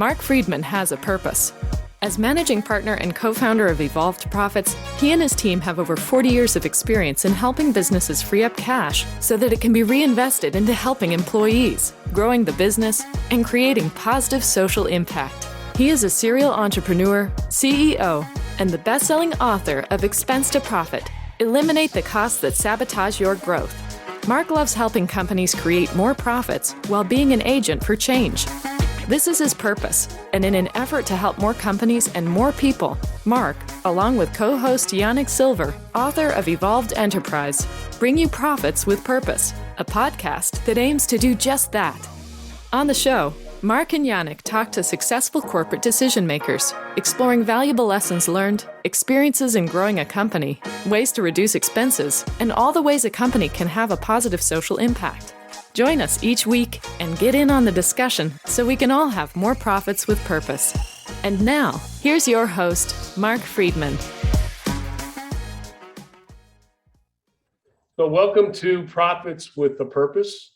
Marc Freedman has a purpose. As managing partner and co-founder of Evolved Profits, he and his team have over 40 years of experience in helping businesses free up cash so that it can be reinvested into helping employees, growing the business, and creating positive social impact. He is a serial entrepreneur, CEO, and the best-selling author of Expense to Profit: Eliminate the Costs That Sabotage Your Growth. Marc loves helping companies create more profits while being an agent for change. This is his purpose, and in an effort to help more companies and more people, Marc, along with co-host Yanik Silver, author of Evolved Enterprise, bring you Profits with Purpose, a podcast that aims to do just that. On the show, Marc and Yanik talk to successful corporate decision makers, exploring valuable lessons learned, experiences in growing a company, ways to reduce expenses, and all the ways a company can have a positive social impact. Join us each week and get in on the discussion so we can all have more profits with purpose. And now, here's your host, Marc Freedman. So welcome to Profits with a Purpose.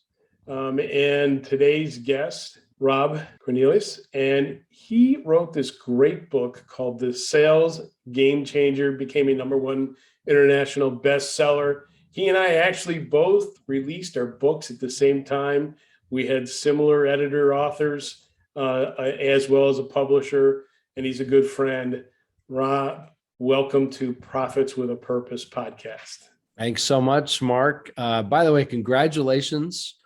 And today's guest, Rob Cornilles, and he wrote this great book called The Sales Game Changer, became a #1 international bestseller. He and I actually both released our books at the same time. We had similar editor authors, as well as a publisher, and he's a good friend. Rob, welcome to Profits with a Purpose podcast. Thanks so much, Marc. By the way, congratulations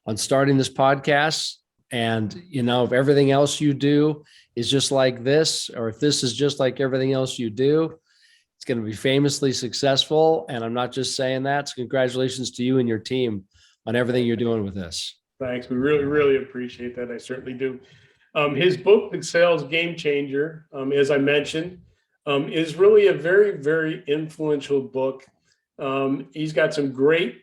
on starting this podcast. And, if everything else you do is just like this, or if this is just like everything else you do, it's going to be famously successful. And I'm not just saying that. So congratulations to you and your team on everything you're doing with this. Thanks. We really, really appreciate that. I certainly do. His book, The Sales Game Changer, as I mentioned, is really a very, very influential book. He's got some great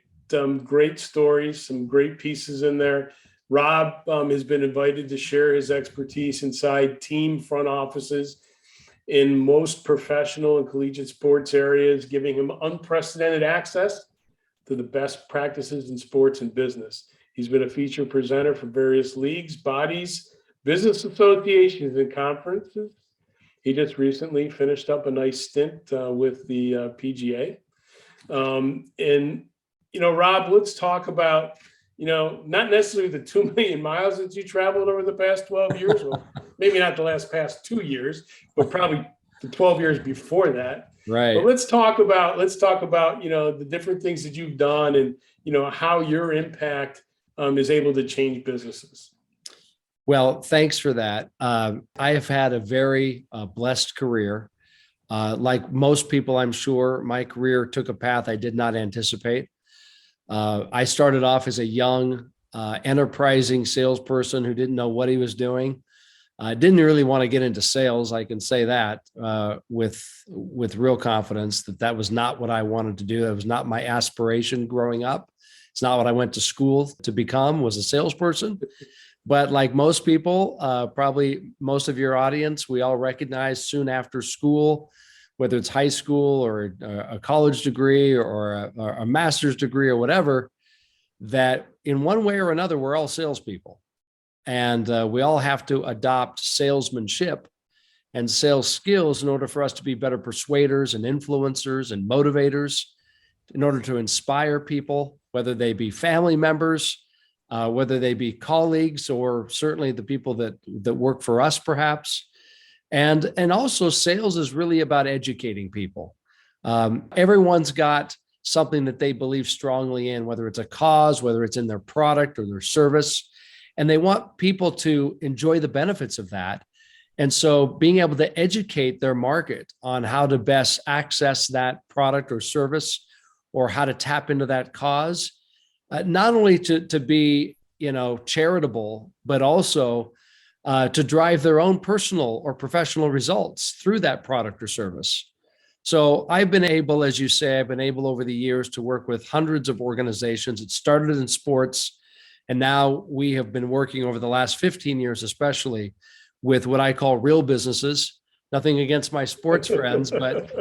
stories, some great pieces in there. Rob has been invited to share his expertise inside team front offices in most professional and collegiate sports areas, giving him unprecedented access to the best practices in sports and business. He's been a featured presenter for various leagues, bodies, business associations, and conferences. He just recently finished up a nice stint with the PGA. Rob, let's talk about, not necessarily the 2 million miles that you traveled over the past 12 years, well, maybe not the past 2 years, but probably the 12 years before that. Right. But let's talk about, the different things that you've done and, how your impact is able to change businesses. Well, thanks for that. I have had a very blessed career. Like most people, I'm sure, my career took a path I did not anticipate. I started off as a young, enterprising salesperson who didn't know what he was doing. I didn't really want to get into sales. I can say that with real confidence that was not what I wanted to do. That was not my aspiration growing up. It's not what I went to school to become, was a salesperson. But like most people, probably most of your audience, we all recognize soon after school, whether it's high school or a college degree or a master's degree or whatever, that in one way or another, we're all salespeople. And we all have to adopt salesmanship and sales skills in order for us to be better persuaders and influencers and motivators, in order to inspire people, whether they be family members, whether they be colleagues, or certainly the people that work for us, perhaps. And also sales is really about educating people. Everyone's got something that they believe strongly in, whether it's a cause, whether it's in their product or their service, and they want people to enjoy the benefits of that. And so being able to educate their market on how to best access that product or service, or how to tap into that cause, not only to be, charitable, but also to drive their own personal or professional results through that product or service. So I've been able, as you say, over the years to work with hundreds of organizations. It started in sports, and now we have been working over the last 15 years, especially with what I call real businesses. Nothing against my sports friends, but,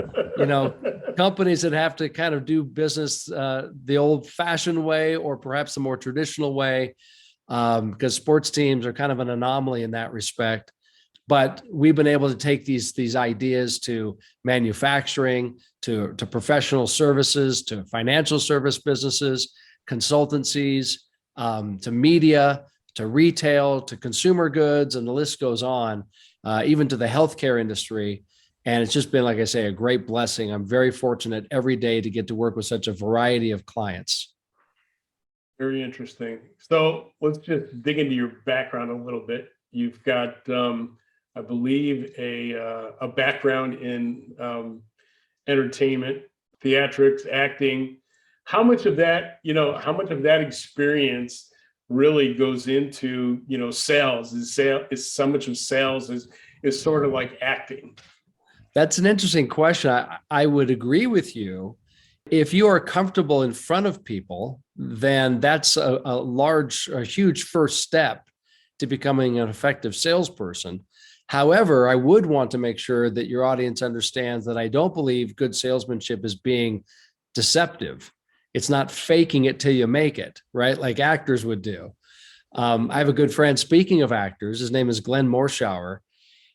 companies that have to kind of do business the old-fashioned way, or perhaps the more traditional way, because sports teams are kind of an anomaly in that respect. But we've been able to take these ideas to manufacturing, to professional services, to financial service businesses, consultancies, to media, to retail, to consumer goods, and the list goes on, even to the healthcare industry. And it's just been, like I say, a great blessing. I'm very fortunate every day to get to work with such a variety of clients. Very interesting. So let's just dig into your background a little bit. You've got, I believe, a background in entertainment, theatrics, acting. How much of that, experience really goes into, sales? Is so much of sales is sort of like acting? That's an interesting question. I would agree with you. If you are comfortable in front of people, then that's a huge first step to becoming an effective salesperson. However, I would want to make sure that your audience understands that I don't believe good salesmanship is being deceptive. It's not faking it till you make it, right? Like actors would do. I have a good friend, speaking of actors, his name is Glenn Morshower.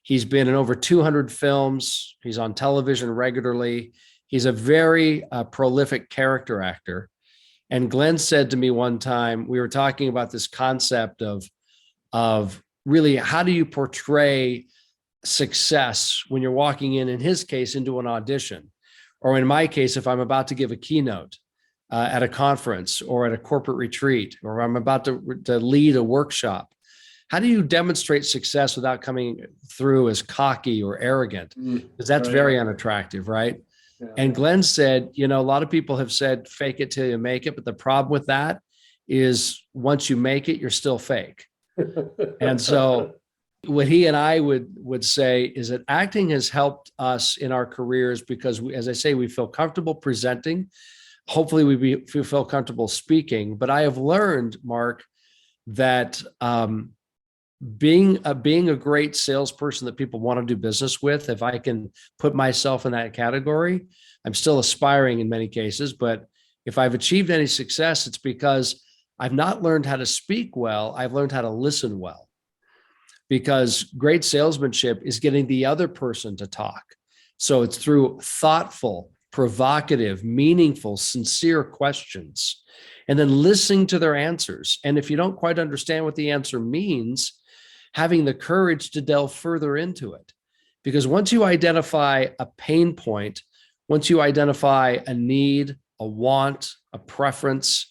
He's been in over 200 films. He's on television regularly. He's a very prolific character actor. And Glenn said to me one time, we were talking about this concept of really, how do you portray success when you're walking in his case, into an audition, or in my case, if I'm about to give a keynote at a conference or at a corporate retreat, or I'm about to lead a workshop. How do you demonstrate success without coming through as cocky or arrogant? Because that's very unattractive, right? Yeah. And Glenn said, a lot of people have said, fake it till you make it. But the problem with that is once you make it, you're still fake. And so what he and I would say is that acting has helped us in our careers because, as I say, we feel comfortable presenting. Hopefully we feel comfortable speaking. But I have learned, Marc, that being a great salesperson that people want to do business with, if I can put myself in that category, I'm still aspiring in many cases, but if I've achieved any success, it's because I've not learned how to speak well, I've learned how to listen well. Because great salesmanship is getting the other person to talk. So it's through thoughtful, provocative, meaningful, sincere questions, and then listening to their answers. And if you don't quite understand what the answer means, having the courage to delve further into it. Because once you identify a pain point, once you identify a need, a want, a preference,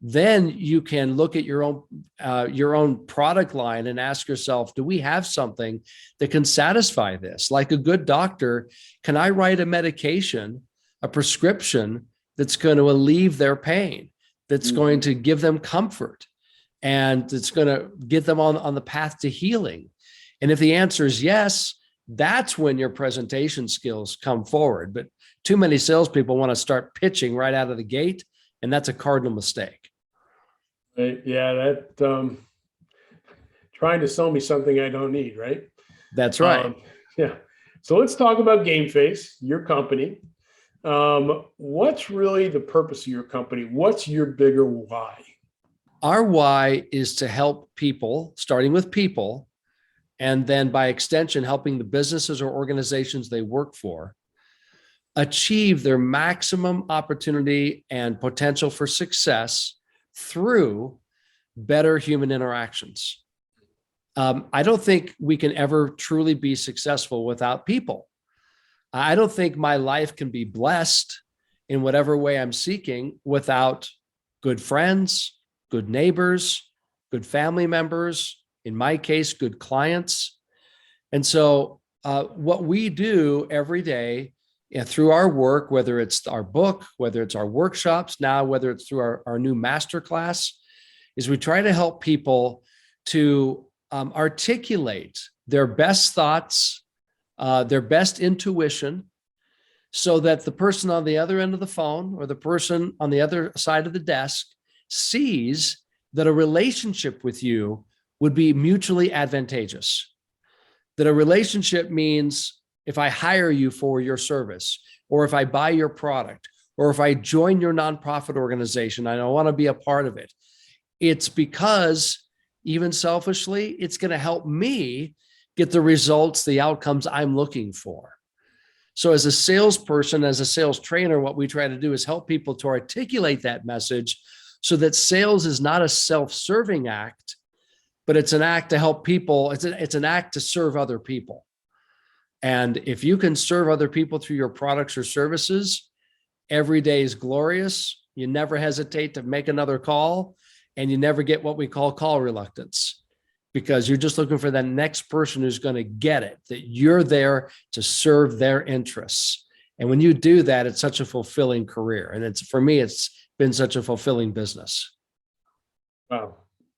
then you can look at your own product line and ask yourself, do we have something that can satisfy this? Like a good doctor, can I write a medication, a prescription that's going to alleviate their pain, that's going to give them comfort, and it's going to get them on the path to healing? And if the answer is yes, that's when your presentation skills come forward. But too many salespeople want to start pitching right out of the gate, and that's a cardinal mistake. Right. Yeah, that trying to sell me something I don't need, right? That's right. Yeah. So let's talk about GameFace, your company. What's really the purpose of your company? What's your bigger why? Our why is to help people, starting with people, and then by extension, helping the businesses or organizations they work for achieve their maximum opportunity and potential for success through better human interactions. I don't think we can ever truly be successful without people. I don't think my life can be blessed in whatever way I'm seeking without good friends, good neighbors, good family members, in my case, good clients. And so what we do every day through our work, whether it's our book, whether it's our workshops, now whether it's through our new masterclass, is we try to help people to articulate their best thoughts, their best intuition, so that the person on the other end of the phone or the person on the other side of the desk sees that a relationship with you would be mutually advantageous. That a relationship means if I hire you for your service, or if I buy your product, or if I join your nonprofit organization and I want to be a part of it, it's because, even selfishly, it's going to help me get the results, the outcomes I'm looking for. So as a salesperson, as a sales trainer, what we try to do is help people to articulate that message so that sales is not a self-serving act, but it's an act to help people. It's an act to serve other people. And if you can serve other people through your products or services, every day is glorious. You never hesitate to make another call, and you never get what we call reluctance, because you're just looking for the next person who's going to get it, that you're there to serve their interests. And when you do that, it's such a fulfilling career. And for me, it's been such a fulfilling business. Wow.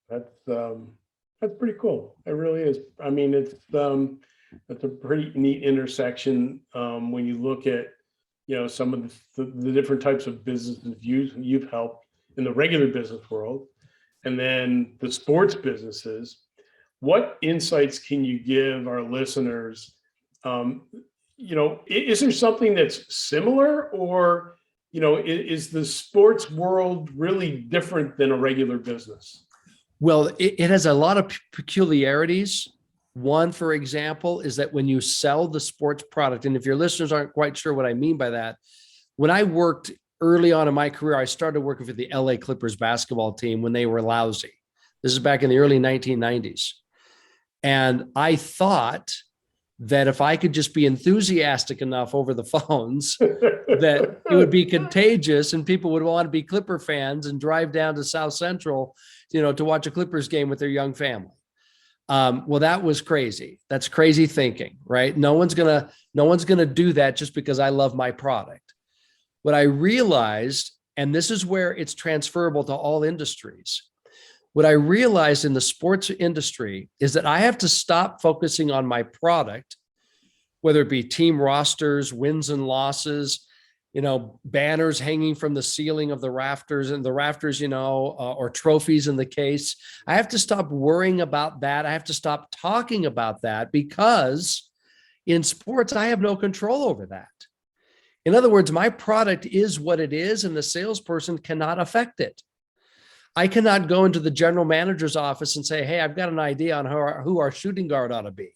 That's pretty cool. It really is. I mean, it's a pretty neat intersection when you look at, some of the different types of businesses you've helped in the regular business world, and then the sports businesses. What insights can you give our listeners? Is there something that's similar, or, is the sports world really different than a regular business? Well, it has a lot of peculiarities. One, for example, is that when you sell the sports product, and if your listeners aren't quite sure what I mean by that, when I worked early on in my career, I started working for the LA Clippers basketball team when they were lousy. This is back in the early 1990s. And I thought that if I could just be enthusiastic enough over the phones, that it would be contagious and people would want to be Clipper fans and drive down to South Central, to watch a Clippers game with their young family. Well, that was crazy. That's crazy thinking, right? No one's gonna do that just because I love my product. What I realized, and this is where it's transferable to all industries, what I realized in the sports industry is that I have to stop focusing on my product, whether it be team rosters, wins and losses, banners hanging from the ceiling of the rafters or trophies in the case. I have to stop worrying about that. I have to stop talking about that, because in sports, I have no control over that. In other words, my product is what it is, and the salesperson cannot affect it. I cannot go into the general manager's office and say, hey, I've got an idea on who our shooting guard ought to be,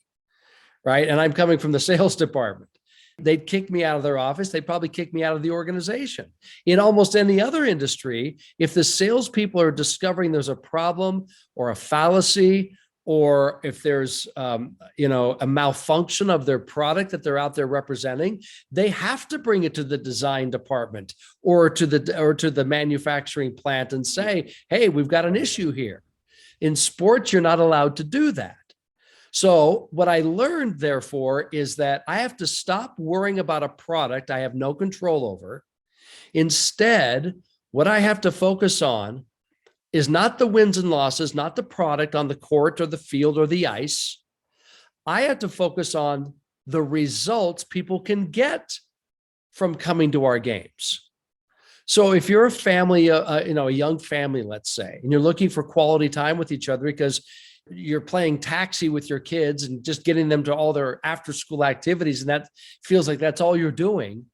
right? And I'm coming from the sales department. They'd kick me out of their office. They'd probably kick me out of the organization. In almost any other industry, if the salespeople are discovering there's a problem or a fallacy, or if there's a malfunction of their product that they're out there representing, they have to bring it to the design department or to the manufacturing plant and say, hey, we've got an issue here. In sports, you're not allowed to do that. So what I learned, therefore, is that I have to stop worrying about a product I have no control over. Instead, what I have to focus on is not the wins and losses, not the product on the court or the field or the ice. I have to focus on the results people can get from coming to our games. So if you're a family, a young family, let's say, and you're looking for quality time with each other because you're playing taxi with your kids and just getting them to all their after school activities, and that feels like that's all you're doing,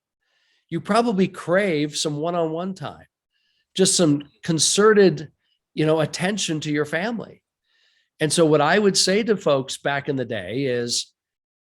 you probably crave some one-on-one time, just some concerted attention to your family. And so what I would say to folks back in the day is,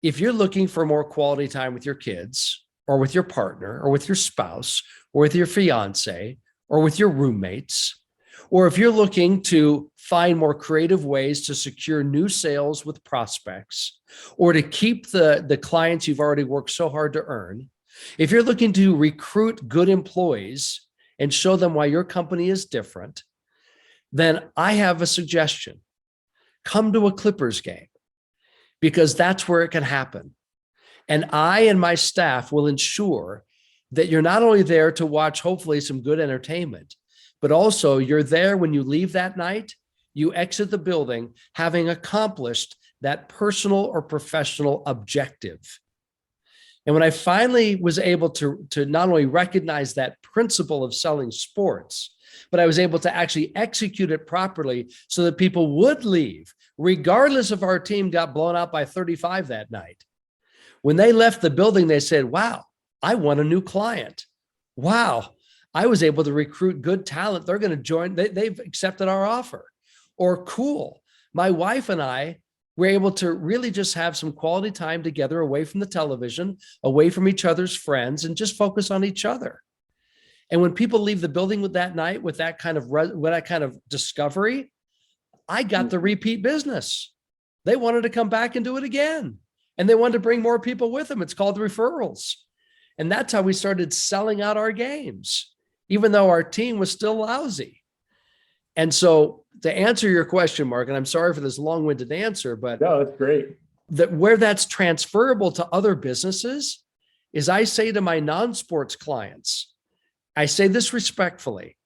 if you're looking for more quality time with your kids or with your partner or with your spouse or with your fiance or with your roommates, or if you're looking to find more creative ways to secure new sales with prospects, or to keep the clients you've already worked so hard to earn, if you're looking to recruit good employees and show them why your company is different, then I have a suggestion. Come to a Clippers game, because that's where it can happen. And I and my staff will ensure that you're not only there to watch, hopefully, some good entertainment, but also you're there when you leave that night, you exit the building having accomplished that personal or professional objective. And when I finally was able to not only recognize that principle of selling sports, but I was able to actually execute it properly so that people would leave, regardless if our team got blown out by 35 that night. When they left the building, they said, wow, I won a new client. Wow, I was able to recruit good talent. They're going to join. They've accepted our offer. Or cool, my wife and I We're able to really just have some quality time together away from the television, away from each other's friends, and just focus on each other. And when people leave the building with that night with that kind of discovery, I got the repeat business. They wanted to come back and do it again. And they wanted to bring more people with them. It's called referrals. And that's how we started selling out our games, even though our team was still lousy. And so to answer your question, Mark, and I'm sorry for this long-winded answer, but no, that's great. That where that's transferable to other businesses is I say to my non-sports clients, I say this respectfully,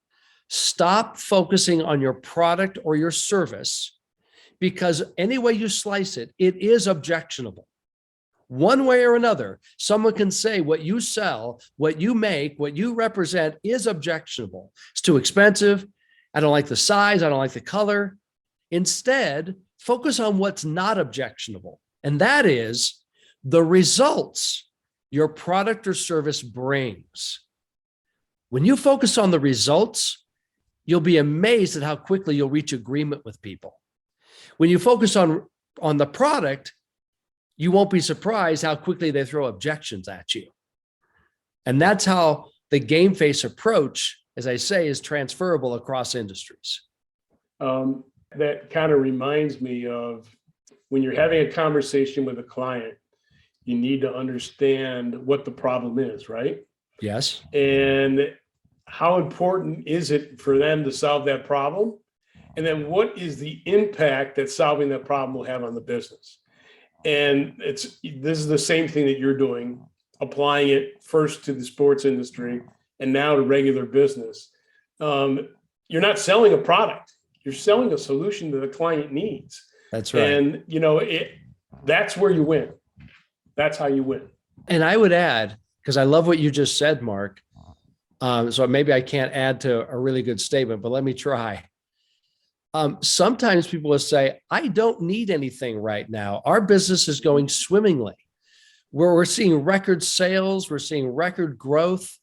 stop focusing on your product or your service, because any way you slice it, it is objectionable. One way or another, someone can say what you sell, what you make, what you represent is objectionable. It's too expensive. I don't like the size. I don't like the color. Instead, focus on what's not objectionable. And that is the results your product or service brings. When you focus on the results, you'll be amazed at how quickly you'll reach agreement with people. When you focus on the product, you won't be surprised how quickly they throw objections at you. And that's how the game face approach, as I say, is transferable across industries. That kind of reminds me of when you're having a conversation with a client, you need to understand what the problem is, right? Yes. And how important is it for them to solve that problem? And then what is the impact that solving that problem will have on the business? And this is the same thing that you're doing, applying it first to the sports industry and now to regular business. You're not selling a product, you're selling a solution that the client needs. That's right. And that's where you win. That's how you win. And I would add, because I love what you just said, Mark. So maybe I can't add to a really good statement, but let me try. Sometimes people will say, I don't need anything right now. Our business is going swimmingly. We're seeing record sales, we're seeing record growth.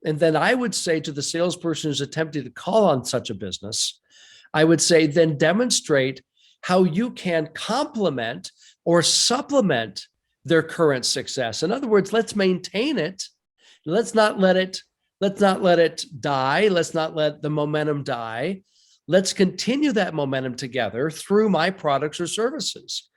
And then I would say to the salesperson who's attempting to call on such a business, I would say, then demonstrate how you can complement or supplement their current success. In other words, let's maintain it. Let's not let it die. Let's not let the momentum die. Let's continue that momentum together through my products or services.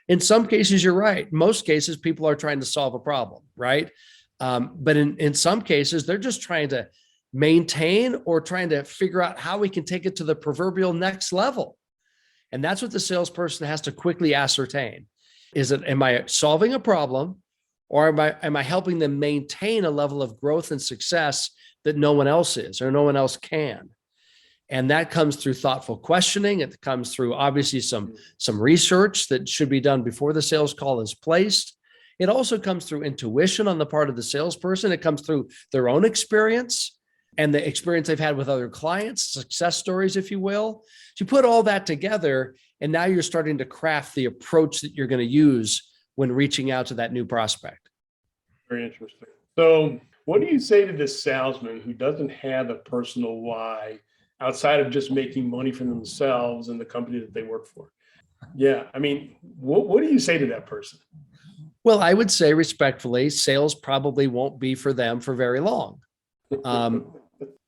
In some cases, you're right. Most cases, people are trying to solve a problem, right? But in some cases, they're just trying to maintain or trying to figure out how we can take it to the proverbial next level. And that's what the salesperson has to quickly ascertain. Is it, am I solving a problem, or am I helping them maintain a level of growth and success that no one else is or no one else can? And that comes through thoughtful questioning. It comes through obviously some research that should be done before the sales call is placed. It also comes through intuition on the part of the salesperson. It comes through their own experience and the experience they've had with other clients, success stories, if you will. So you put all that together, and now you're starting to craft the approach that you're going to use when reaching out to that new prospect. Very interesting. So what do you say to this salesman who doesn't have a personal why outside of just making money for themselves and the company that they work for? Yeah. I mean, what do you say to that person? Well, I would say respectfully, sales probably won't be for them for very long.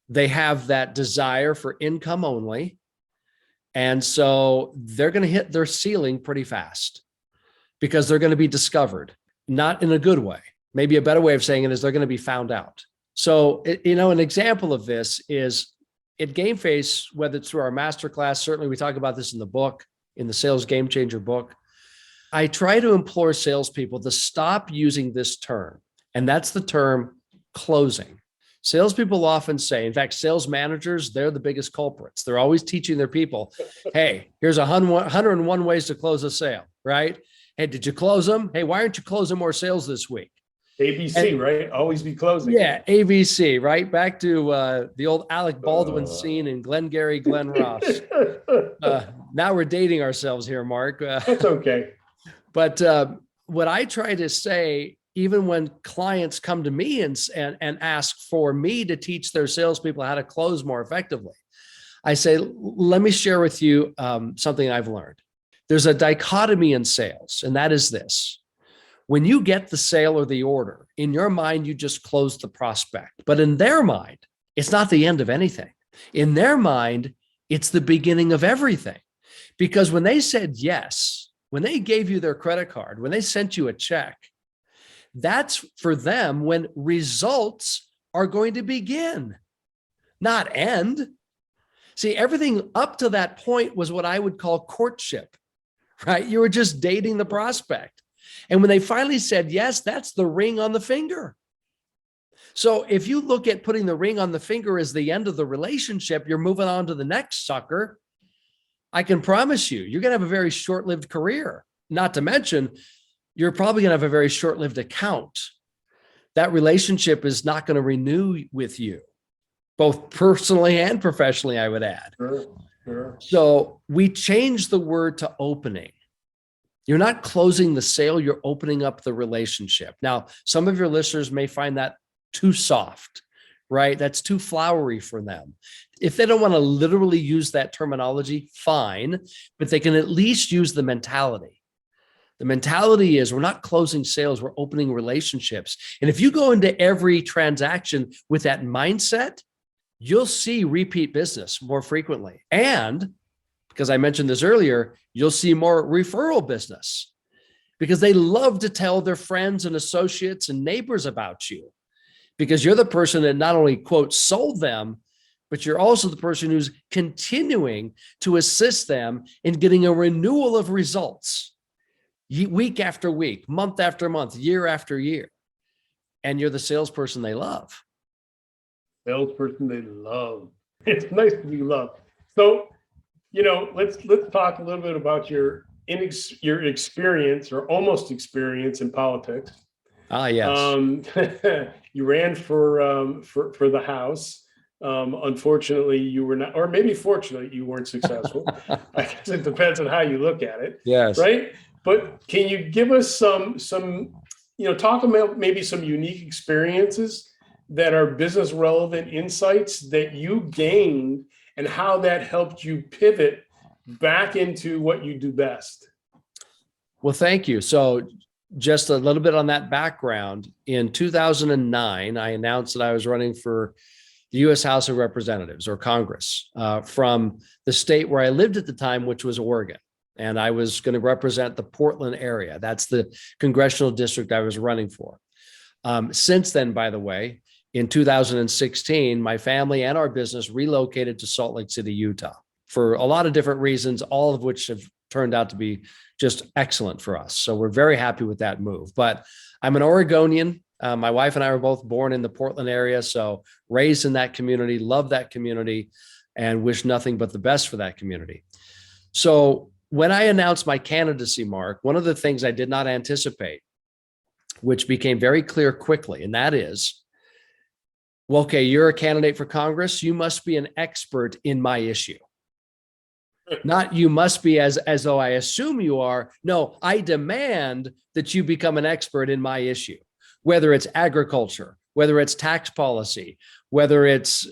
They have that desire for income only. And so they're going to hit their ceiling pretty fast because they're going to be discovered, not in a good way. Maybe a better way of saying it is they're going to be found out. So, an example of this is at Game Face, whether it's through our masterclass, certainly we talk about this in the book, in the Sales Game Changer book. I try to implore salespeople to stop using this term, and that's the term closing. Salespeople often say, in fact, sales managers, they're the biggest culprits. They're always teaching their people, hey, here's 101 ways to close a sale, right? Hey, did you close them? Hey, why aren't you closing more sales this week? ABC, right? Always be closing. Yeah, ABC, right? Back to the old Alec Baldwin scene in Glengarry Glen Ross. Now we're dating ourselves here, Mark. That's okay. But what I try to say, even when clients come to me and ask for me to teach their salespeople how to close more effectively, I say, let me share with you something I've learned. There's a dichotomy in sales, and that is this. When you get the sale or the order, in your mind, you just close the prospect. But in their mind, it's not the end of anything. In their mind, it's the beginning of everything. Because when they said yes, when they gave you their credit card, when they sent you a check, that's for them when results are going to begin, not end. See, everything up to that point was what I would call courtship, right? You were just dating the prospect. And when they finally said yes, that's the ring on the finger. So if you look at putting the ring on the finger as the end of the relationship, you're moving on to the next sucker. I can promise you, you're going to have a very short-lived career. Not to mention, you're probably going to have a very short-lived account. That relationship is not going to renew with you, both personally and professionally, I would add. Sure. So we changed the word to opening. You're not closing the sale, you're opening up the relationship. Now, some of your listeners may find that too soft, right? That's too flowery for them. If they don't want to literally use that terminology, fine, but they can at least use the mentality. The mentality is we're not closing sales, we're opening relationships. And if you go into every transaction with that mindset, you'll see repeat business more frequently. And because I mentioned this earlier, you'll see more referral business because they love to tell their friends and associates and neighbors about you because you're the person that not only, quote, sold them, but you're also the person who's continuing to assist them in getting a renewal of results week after week, month after month, year after year. And you're the salesperson they love. Salesperson they love. It's nice to be loved. So, let's talk a little bit about your experience or almost experience in politics. Ah, yes. You ran for the House. Unfortunately, you were not, or maybe fortunately, you weren't successful. I guess it depends on how you look at it. Yes. Right. But can you give us some talk about maybe some unique experiences that are business relevant insights that you gained and how that helped you pivot back into what you do best? Well, thank you. So just a little bit on that background. In 2009, I announced that I was running for the U.S. House of Representatives or Congress from the state where I lived at the time, which was Oregon. And I was going to represent the Portland area. That's the congressional district I was running for. Since then, by the way, in 2016, my family and our business relocated to Salt Lake City, Utah, for a lot of different reasons, all of which have turned out to be just excellent for us. So we're very happy with that move. But I'm an Oregonian. My wife and I were both born in the Portland area, so raised in that community, love that community, and wish nothing but the best for that community. So when I announced my candidacy, Marc, one of the things I did not anticipate, which became very clear quickly, and that is, well, okay, you're a candidate for Congress. You must be an expert in my issue. Not you must be as though I assume you are. No, I demand that you become an expert in my issue, whether it's agriculture, whether it's tax policy, whether it's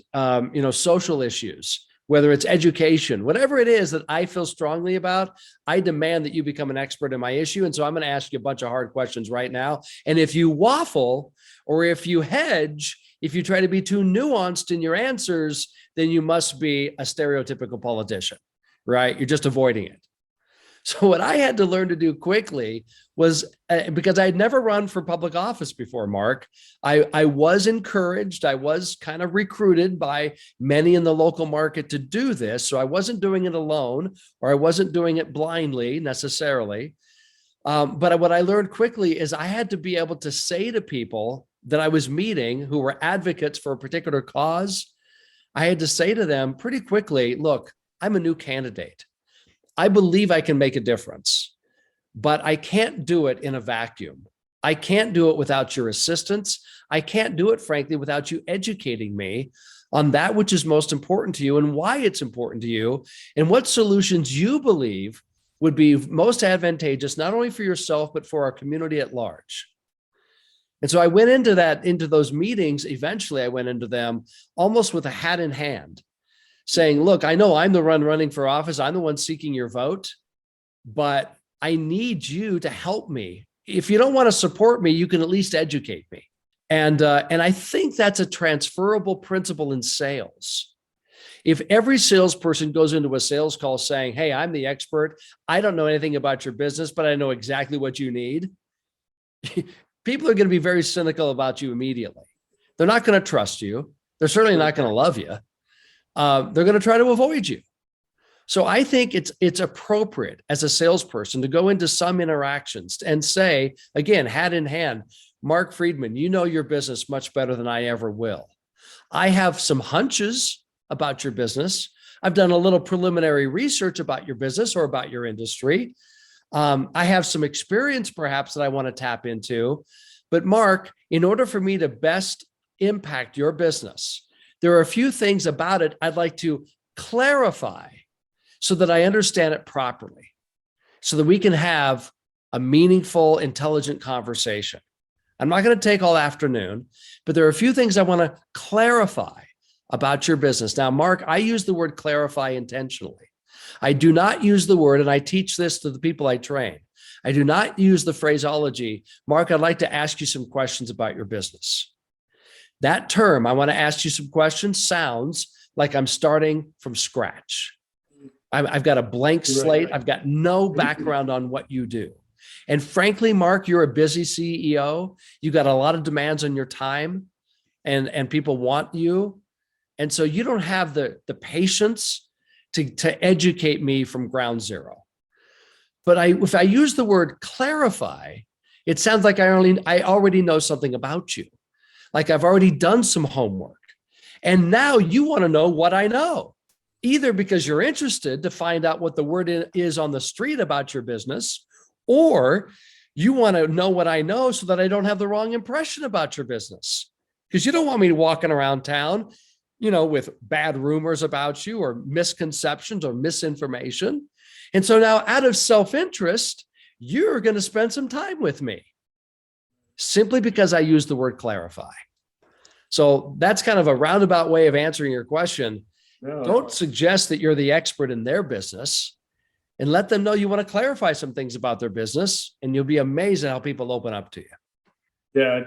social issues, whether it's education, whatever it is that I feel strongly about, I demand that you become an expert in my issue. And so I'm going to ask you a bunch of hard questions right now. And if you waffle or if you hedge, if you try to be too nuanced in your answers, then you must be a stereotypical politician, right? You're just avoiding it. So what I had to learn to do quickly was, because I had never run for public office before, Marc, I was encouraged, I was kind of recruited by many in the local market to do this. So I wasn't doing it alone, or I wasn't doing it blindly necessarily. But what I learned quickly is I had to be able to say to people that I was meeting who were advocates for a particular cause, I had to say to them pretty quickly, look, I'm a new candidate. I believe I can make a difference, but I can't do it in a vacuum. I can't do it without your assistance. I can't do it, frankly, without you educating me on that which is most important to you and why it's important to you and what solutions you believe would be most advantageous, not only for yourself, but for our community at large. And so I went into those meetings. Eventually, I went into them almost with a hat in hand, saying, look, I know I'm the one running for office. I'm the one seeking your vote, but I need you to help me. If you don't want to support me, you can at least educate me. And I think that's a transferable principle in sales. If every salesperson goes into a sales call saying, hey, I'm the expert, I don't know anything about your business, but I know exactly what you need, people are going to be very cynical about you immediately. They're not going to trust you. They're certainly not going to love you. They're going to try to avoid you. So I think it's appropriate as a salesperson to go into some interactions and say, again, hat in hand, Marc Freedman, you know your business much better than I ever will. I have some hunches about your business. I've done a little preliminary research about your business or about your industry. I have some experience perhaps that I want to tap into. But Marc, in order for me to best impact your business, there are a few things about it I'd like to clarify so that I understand it properly, so that we can have a meaningful, intelligent conversation. I'm not going to take all afternoon, but there are a few things I want to clarify about your business. Now, Marc, I use the word clarify intentionally. I do not use the word, and I teach this to the people I train. I do not use the phraseology, Marc, I'd like to ask you some questions about your business. That term, I want to ask you some questions, sounds like I'm starting from scratch. I've got a blank slate. Right. I've got no background on what you do. And frankly, Marc, you're a busy CEO. You got a lot of demands on your time and people want you. And so you don't have the patience to educate me from ground zero. But if I use the word clarify, it sounds like I already know something about you. Like I've already done some homework. And now you want to know what I know, either because you're interested to find out what the word is on the street about your business, or you want to know what I know so that I don't have the wrong impression about your business. Because you don't want me walking around town, with bad rumors about you or misconceptions or misinformation. And so now out of self-interest, you're going to spend some time with me simply because I use the word clarify. So that's kind of a roundabout way of answering your question. No. Don't suggest that you're the expert in their business, and let them know you want to clarify some things about their business, and you'll be amazed at how people open up to you. Yeah,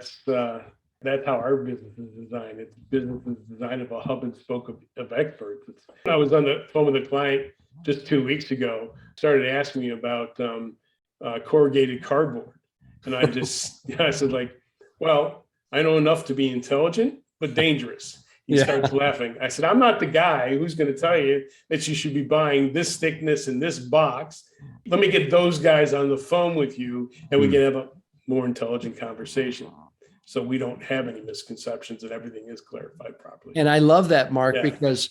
that's how our business is designed. It's business is designed of a hub and spoke of experts. I was on the phone with a client just 2 weeks ago, started asking me about corrugated cardboard. And I said, well, I know enough to be intelligent, but dangerous. He starts laughing. I said, I'm not the guy who's going to tell you that you should be buying this thickness in this box. Let me get those guys on the phone with you, and we can have a more intelligent conversation. So we don't have any misconceptions and everything is clarified properly. And I love that, Marc, because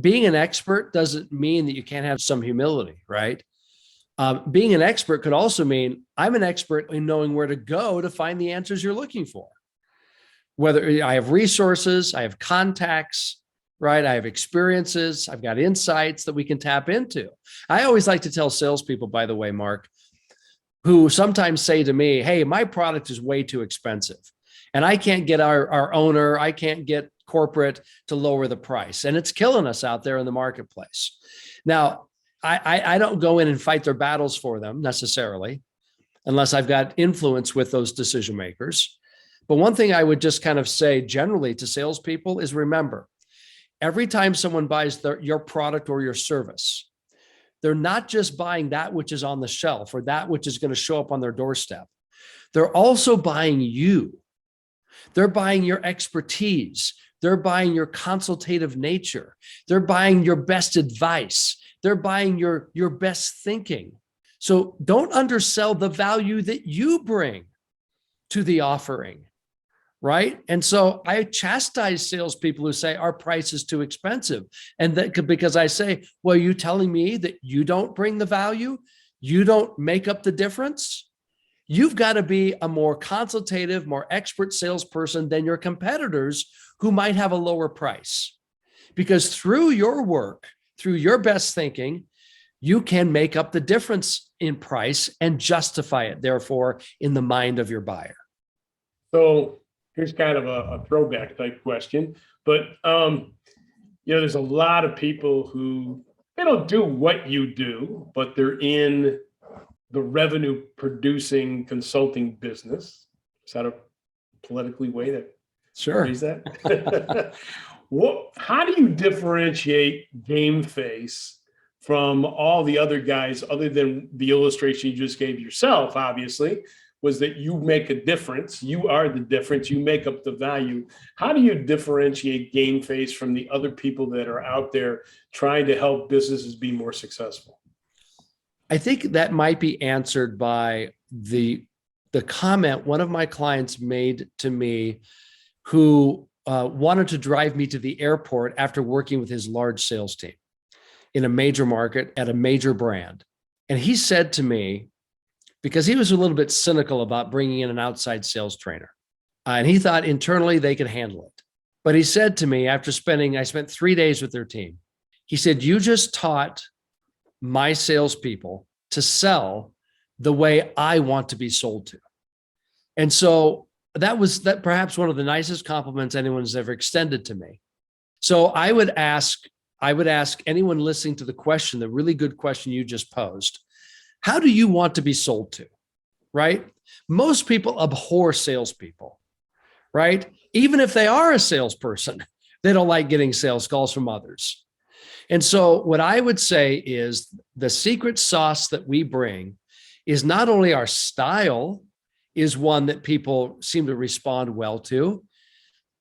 being an expert doesn't mean that you can't have some humility, right? Being an expert could also mean I'm an expert in knowing where to go to find the answers you're looking for. Whether I have resources, I have contacts, right? I have experiences, I've got insights that we can tap into. I always like to tell salespeople, by the way, Marc, who sometimes say to me, hey, my product is way too expensive. And I can't get our owner, I can't get corporate to lower the price. And it's killing us out there in the marketplace. Now, I don't go in and fight their battles for them necessarily, unless I've got influence with those decision makers. But one thing I would just kind of say generally to salespeople is remember, every time someone buys your product or your service, they're not just buying that which is on the shelf or that which is going to show up on their doorstep. They're also buying you. They're buying your expertise. They're buying your consultative nature. They're buying your best advice. They're buying your best thinking. So don't undersell the value that you bring to the offering, right? And so I chastise salespeople who say our price is too expensive. And that because I say, well, you telling me that you don't bring the value? You don't make up the difference? You've got to be a more consultative, more expert salesperson than your competitors who might have a lower price. Because through your work, through your best thinking, you can make up the difference in price and justify it, therefore, in the mind of your buyer. So here's kind of a throwback type question, but there's a lot of people who they don't do what you do, but they're in the revenue producing consulting business. Is that a politically way to phrase that? How do you differentiate GameFace from all the other guys, other than the illustration you just gave yourself, obviously, was that you make a difference. You are the difference. You make up the value. How do you differentiate GameFace from the other people that are out there trying to help businesses be more successful? I think that might be answered by the comment one of my clients made to me, who wanted to drive me to the airport after working with his large sales team in a major market at a major brand. And he said to me, because he was a little bit cynical about bringing in an outside sales trainer, and he thought internally they could handle it. But he said to me, I spent 3 days with their team. He said, you just taught my salespeople to sell the way I want to be sold to. And so that perhaps one of the nicest compliments anyone's ever extended to me. So I would ask anyone listening to the really good question you just posed, how do you want to be sold to, right? Most people abhor salespeople, right? Even if they are a salesperson, they don't like getting sales calls from others. And so what I would say is the secret sauce that we bring is not only our style is one that people seem to respond well to.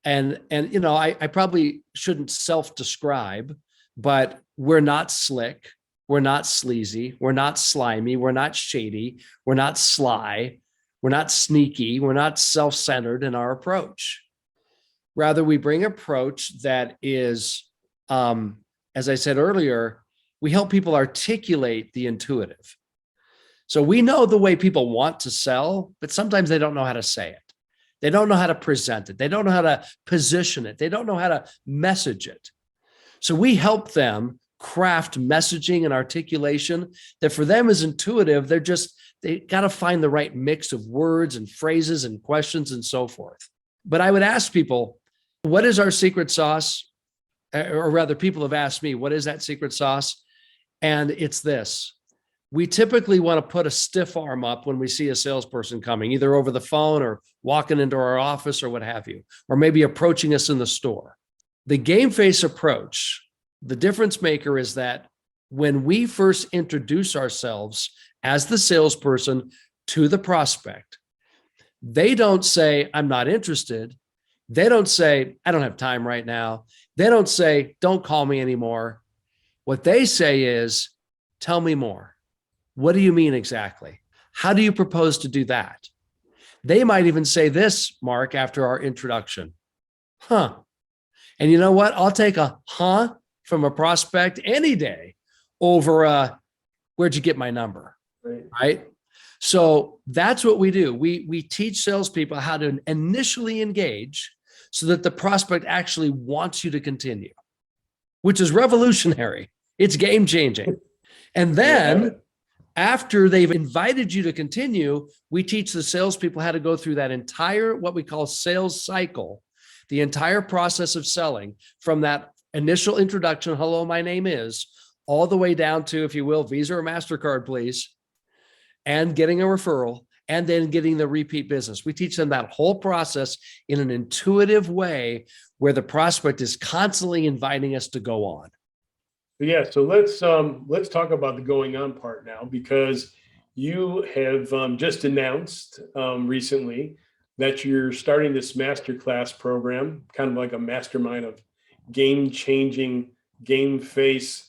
And I probably shouldn't self-describe, but we're not slick. We're not sleazy. We're not slimy. We're not shady. We're not sly. We're not sneaky. We're not self-centered in our approach. Rather, we bring an approach that is, as I said earlier, we help people articulate the intuitive. So we know the way people want to sell, but sometimes they don't know how to say it. They don't know how to present it. They don't know how to position it. They don't know how to message it. So we help them craft messaging and articulation that for them is intuitive. They got to find the right mix of words and phrases and questions and so forth. But I would ask people, what is our secret sauce? Or rather, people have asked me, what is that secret sauce? And it's this. We typically want to put a stiff arm up when we see a salesperson coming, either over the phone or walking into our office or what have you, or maybe approaching us in the store. The GameFace approach, the difference maker is that when we first introduce ourselves as the salesperson to the prospect, they don't say, I'm not interested. They don't say, I don't have time right now. They don't say, don't call me anymore. What they say is, tell me more. What do you mean exactly? How do you propose to do that? They might even say this, Marc, after our introduction. Huh. And you know what? I'll take a huh from a prospect any day over where'd you get my number? Right? So that's what we do. We teach salespeople how to initially engage so that the prospect actually wants you to continue, which is revolutionary. It's game changing. And then after they've invited you to continue, we teach the salespeople how to go through that entire, what we call sales cycle, the entire process of selling from that initial introduction, hello, my name is, all the way down to, if you will, Visa or MasterCard, please, and getting a referral, and then getting the repeat business. We teach them that whole process in an intuitive way where the prospect is constantly inviting us to go on. Yeah, so let's talk about the going on part now, because you have just announced recently that you're starting this masterclass program, kind of like a mastermind of game-changing, GameFace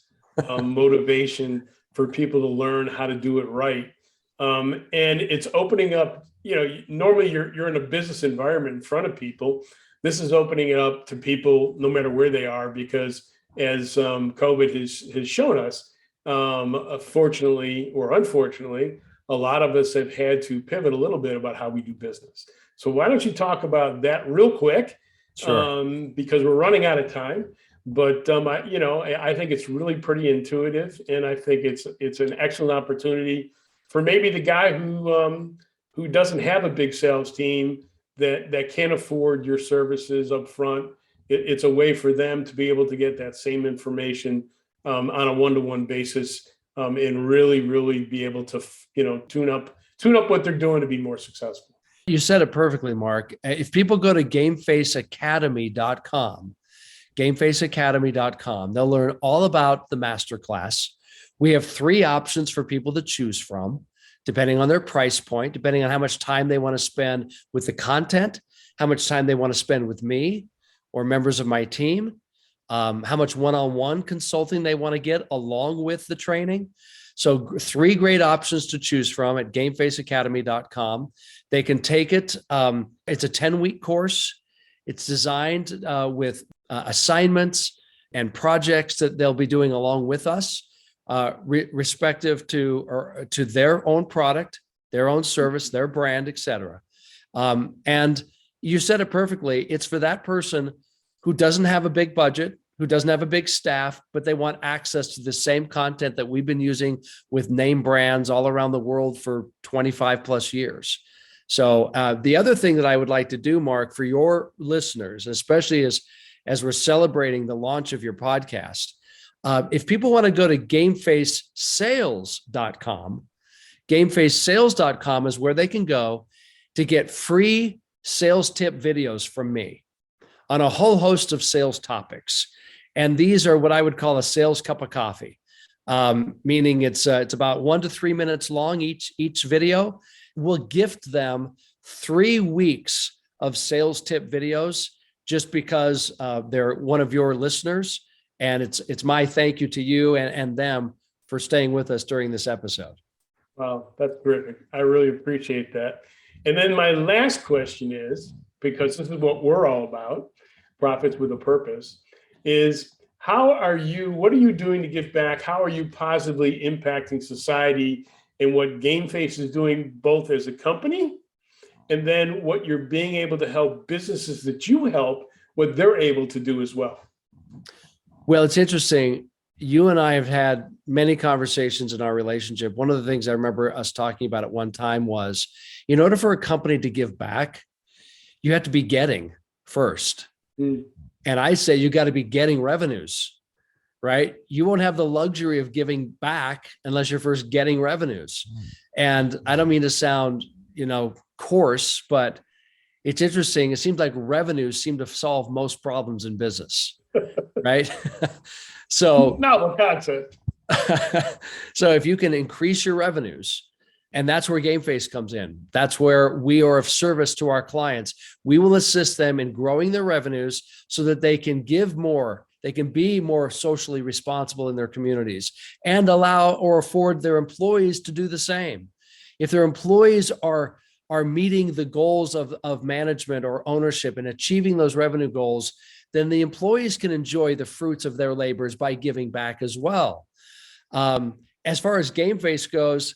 motivation for people to learn how to do it right. And it's opening up, normally you're in a business environment in front of people. This is opening it up to people no matter where they are, because as COVID has shown us, fortunately or unfortunately, a lot of us have had to pivot a little bit about how we do business. So why don't you talk about that real quick? Sure. Because we're running out of time. But I think it's really pretty intuitive, and I think it's an excellent opportunity for maybe the guy who doesn't have a big sales team that can't afford your services up front. It's a way for them to be able to get that same information on a one-to-one basis and really, really be able to, tune up what they're doing to be more successful. You said it perfectly, Marc. If people go to gamefaceacademy.com, they'll learn all about the masterclass. We have 3 options for people to choose from, depending on their price point, depending on how much time they want to spend with the content, how much time they want to spend with me or members of my team, how much one-on-one consulting they want to get along with the training. So 3 great options to choose from at gamefaceacademy.com. They can take it. It's a 10-week course. It's designed with assignments and projects that they'll be doing along with us, respective to their own product, their own service, their brand, et cetera. And you said it perfectly. It's for that person who doesn't have a big budget, who doesn't have a big staff, but they want access to the same content that we've been using with name brands all around the world for 25 plus years. So the other thing that I would like to do, Marc, for your listeners, especially as we're celebrating the launch of your podcast, if people want to go to gamefacesales.com, gamefacesales.com is where they can go to get free sales tip videos from me on a whole host of sales topics. And these are what I would call a sales cup of coffee, meaning it's about 1 to 3 minutes long each video. We'll gift them 3 weeks of sales tip videos just because they're one of your listeners. And it's my thank you to you and them for staying with us during this episode. Wow, that's terrific. I really appreciate that. And then my last question is, because this is what we're all about, Profits with a Purpose, is what are you doing to give back? How are you positively impacting society and what GameFace is doing both as a company and then what you're being able to help businesses that you help, what they're able to do as well? Well, it's interesting. You and I have had many conversations in our relationship. One of the things I remember us talking about at one time was, in order for a company to give back, you have to be getting first. And I say you got to be getting revenues, right? You won't have the luxury of giving back unless you're first getting revenues. And I don't mean to sound, coarse, but it's interesting. It seems like revenues seem to solve most problems in business, right? So novel concept. So if you can increase your revenues, and that's where GameFace comes in. That's where we are of service to our clients. We will assist them in growing their revenues so that they can give more, they can be more socially responsible in their communities and allow or afford their employees to do the same. If their employees are meeting the goals of management or ownership and achieving those revenue goals, then the employees can enjoy the fruits of their labors by giving back as well. As far as GameFace goes,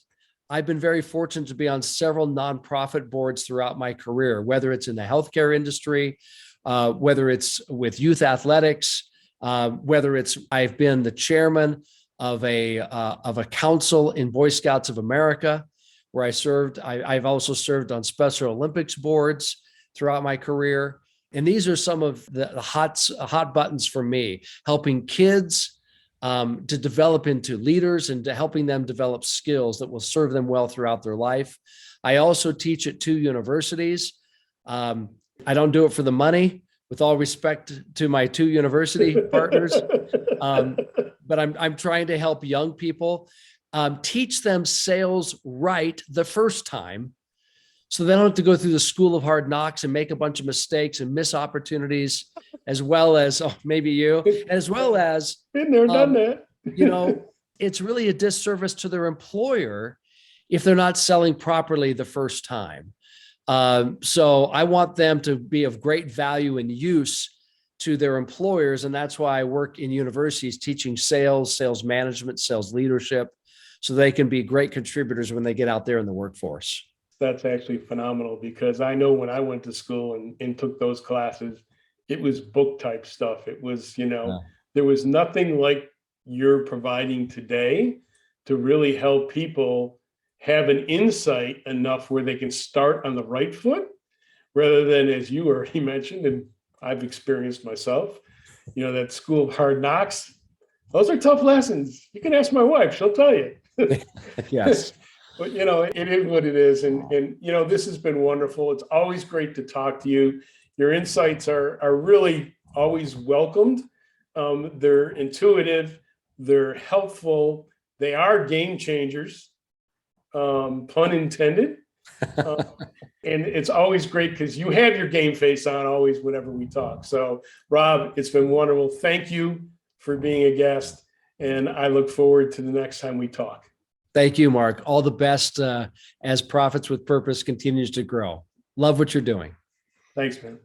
I've been very fortunate to be on several nonprofit boards throughout my career, whether it's in the healthcare industry, whether it's with youth athletics, whether it's I've been the chairman of a council in Boy Scouts of America, where I served. I've also served on Special Olympics boards throughout my career. And these are some of the hot buttons for me, helping kids to develop into leaders and to helping them develop skills that will serve them well throughout their life. I also teach at 2 universities. I don't do it for the money, with all respect to my 2 university partners. But I'm trying to help young people teach them sales right the first time, so they don't have to go through the school of hard knocks and make a bunch of mistakes and miss opportunities, as well as maybe you, as well as been there, done that. It's really a disservice to their employer if they're not selling properly the first time. So I want them to be of great value and use to their employers. And that's why I work in universities teaching sales, sales management, sales leadership, so they can be great contributors when they get out there in the workforce. That's actually phenomenal, because I know when I went to school and took those classes, it was book type stuff. It was, there was nothing like you're providing today to really help people have an insight enough where they can start on the right foot, rather than, as you already mentioned, and I've experienced myself, that school of hard knocks, those are tough lessons. You can ask my wife; she'll tell you. Yes. But it is what it is, and this has been wonderful. It's always great to talk to you. Your insights are really always welcomed. They're intuitive, they're helpful, they are game changers, pun intended. And it's always great because you have your game face on always whenever we talk. So, Rob, it's been wonderful. Thank you for being a guest, and I look forward to the next time we talk. Thank you, Marc. All the best as Profits with Purpose continues to grow. Love what you're doing. Thanks, man.